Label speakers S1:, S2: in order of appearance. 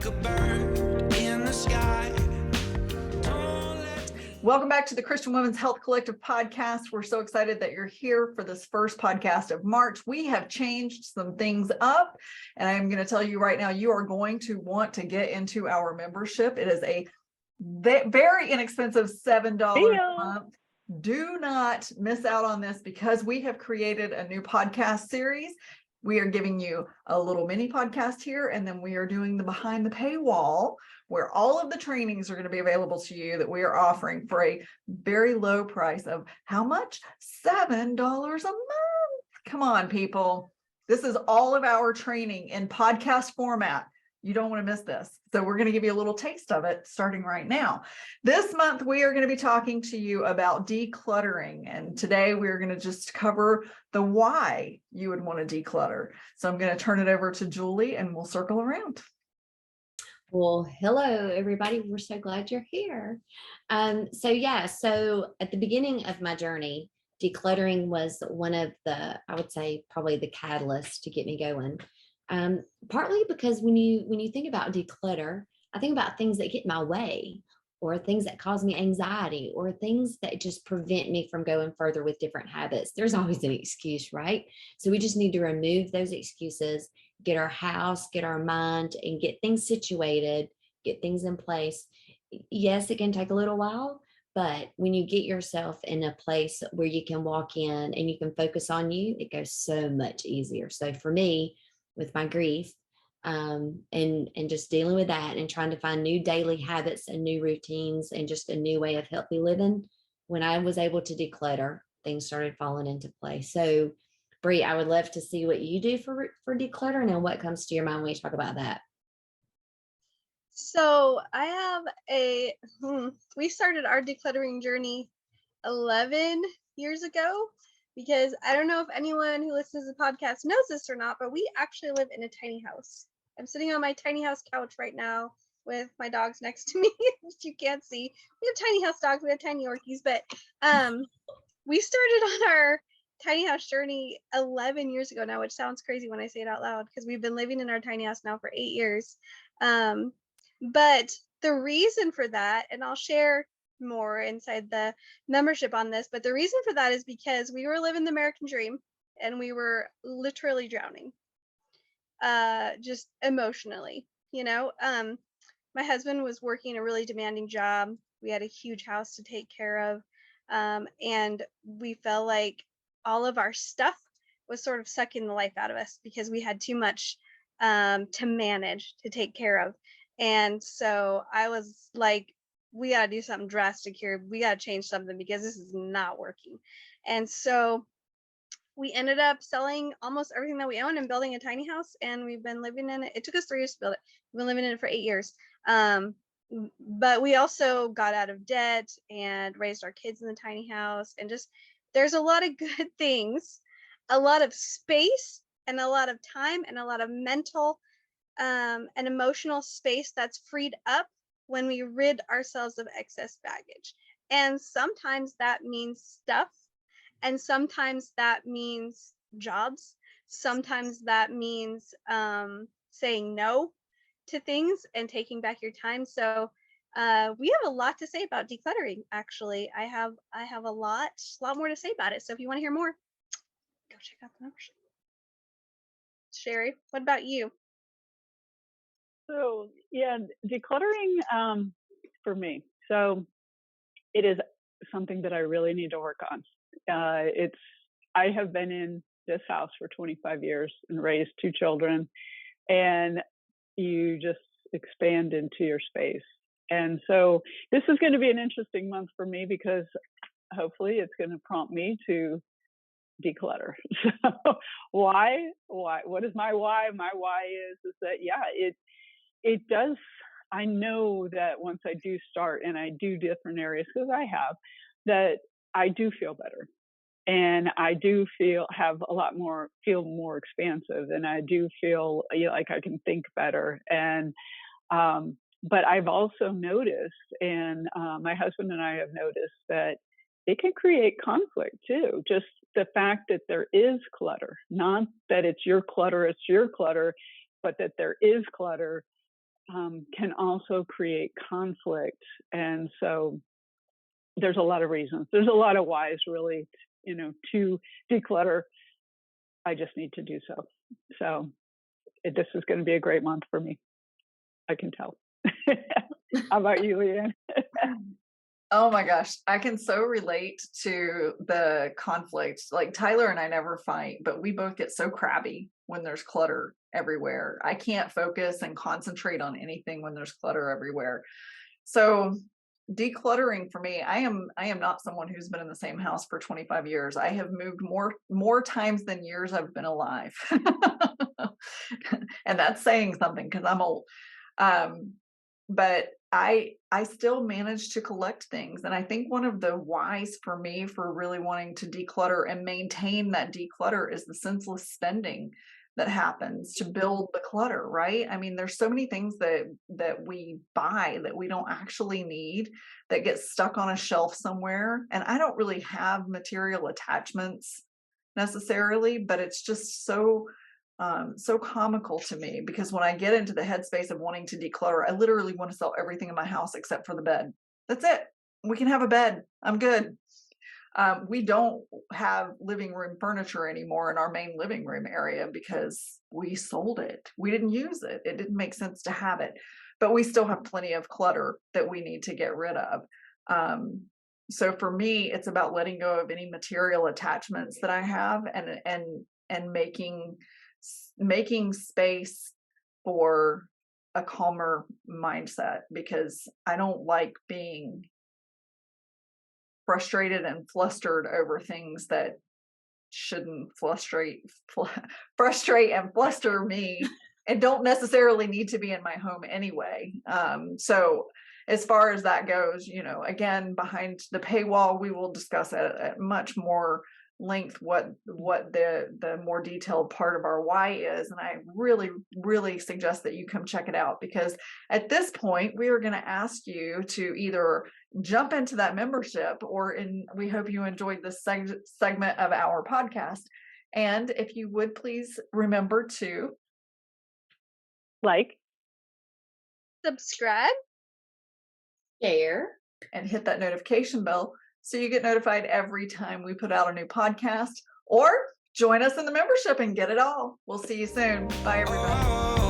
S1: like a bird in the sky.
S2: Welcome back to the Christian Women's Health Collective podcast. We're so excited that you're here for this first podcast of March. We have changed some things up, and I'm going to tell you right now, you are going to want to get into our membership. It is a very inexpensive $7 a month. Do not miss out on this because we have created a new podcast series. We are giving you a little mini podcast here, and then we are doing the behind the paywall where all of the trainings are going to be available to you that we are offering for a very low price of how much? $7 a month. Come on, people. This is all of our training in podcast format. You don't want to miss this. So we're going to give you a little taste of it starting right now. This month, we are going to be talking to you about decluttering. And today we're going to just cover the why you would want to declutter. So I'm going to turn it over to Julie and we'll circle around.
S3: Well, hello, everybody. We're so glad you're here. So at the beginning of my journey, decluttering was one of the, I would say, probably the catalyst to get me going. Partly because when you think about declutter, I think about things that get in my way, or things that cause me anxiety, or things that just prevent me from going further with different habits. There's always an excuse, right? So we just need to remove those excuses, get our house, get our mind, and get things situated, get things in place. Yes, it can take a little while, but when you get yourself in a place where you can walk in and you can focus on you, it goes so much easier. So for me, with my grief, and just dealing with that and trying to find new daily habits and new routines and just a new way of healthy living, when I was able to declutter, things started falling into place. So Bree, I would love to see what you do for decluttering and what comes to your mind when we talk about that.
S4: So I have we started our decluttering journey 11 years ago, because I don't know if anyone who listens to the podcast knows this or not, but we actually live in a tiny house. I'm sitting on my tiny house couch right now with my dogs next to me, which you can't see. We have tiny house dogs, we have tiny Yorkies, but we started on our tiny house journey 11 years ago now, which sounds crazy when I say it out loud because we've been living in our tiny house now for 8 years. But the reason for that, and I'll share more inside the membership on this, but the reason for that is because we were living the American dream and we were literally drowning, just emotionally, my husband was working a really demanding job. We had a huge house to take care of, and we felt like all of our stuff was sort of sucking the life out of us because we had too much to manage, to take care of. And so I was like, we got to do something drastic here. We got to change something because this is not working. And so we ended up selling almost everything that we own and building a tiny house. And we've been living in it. It took us 3 years to build it. We've been living in it for 8 years. But we also got out of debt and raised our kids in the tiny house. And just, there's a lot of good things, a lot of space and a lot of time and a lot of mental and emotional space that's freed up when we rid ourselves of excess baggage. And sometimes that means stuff, and sometimes that means jobs. Sometimes that means saying no to things and taking back your time. So we have a lot to say about decluttering. Actually, I have a lot more to say about it. So if you want to hear more, go check out the membership. Sheri, what about you?
S5: So yeah, decluttering for me. So it is something that I really need to work on. I have been in this house for 25 years and raised 2 children, and you just expand into your space. And so this is going to be an interesting month for me because hopefully it's going to prompt me to declutter. So why? What is my why? My why is that, it does. I know that once I do start and I do different areas, because I have, that I do feel better. And I do feel more expansive, and I do feel like I can think better. And but I've also noticed, and my husband and I have noticed, that it can create conflict too. Just the fact that there is clutter, not that it's your clutter, but that there is clutter, can also create conflict. And so there's a lot of reasons. There's a lot of whys, really, to declutter. I just need to do so. So this is going to be a great month for me. I can tell. How about you, Leigh Ann?
S2: Oh my gosh, I can so relate to the conflict. Like Tyler and I never fight, but we both get so crabby when there's clutter everywhere. I can't focus and concentrate on anything when there's clutter everywhere. So decluttering for me, I am not someone who's been in the same house for 25 years. I have moved more times than years I've been alive. And that's saying something because I'm old. But I still manage to collect things. And I think one of the whys for me for really wanting to declutter and maintain that declutter is the senseless spending that happens to build the clutter, right? I mean, there's so many things that we buy that we don't actually need that get stuck on a shelf somewhere. And I don't really have material attachments necessarily, but it's just so comical to me because when I get into the headspace of wanting to declutter, I literally want to sell everything in my house except for the bed. That's it. We can have a bed. I'm good. We don't have living room furniture anymore in our main living room area because we sold it. We didn't use it. It didn't make sense to have it, but we still have plenty of clutter that we need to get rid of. So for me, it's about letting go of any material attachments that I have and making space for a calmer mindset because I don't like being frustrated and flustered over things that shouldn't frustrate and fluster me and don't necessarily need to be in my home anyway. So as far as that goes, again, behind the paywall, we will discuss at much more length what the more detailed part of our why is, and I really suggest that you come check it out because at this point we are going to ask you to either jump into that membership we hope you enjoyed this segment of our podcast, and if you would please remember to
S4: subscribe,
S3: share,
S2: and hit that notification bell so you get notified every time we put out a new podcast, or join us in the membership and get it all. We'll see you soon. Bye, everybody.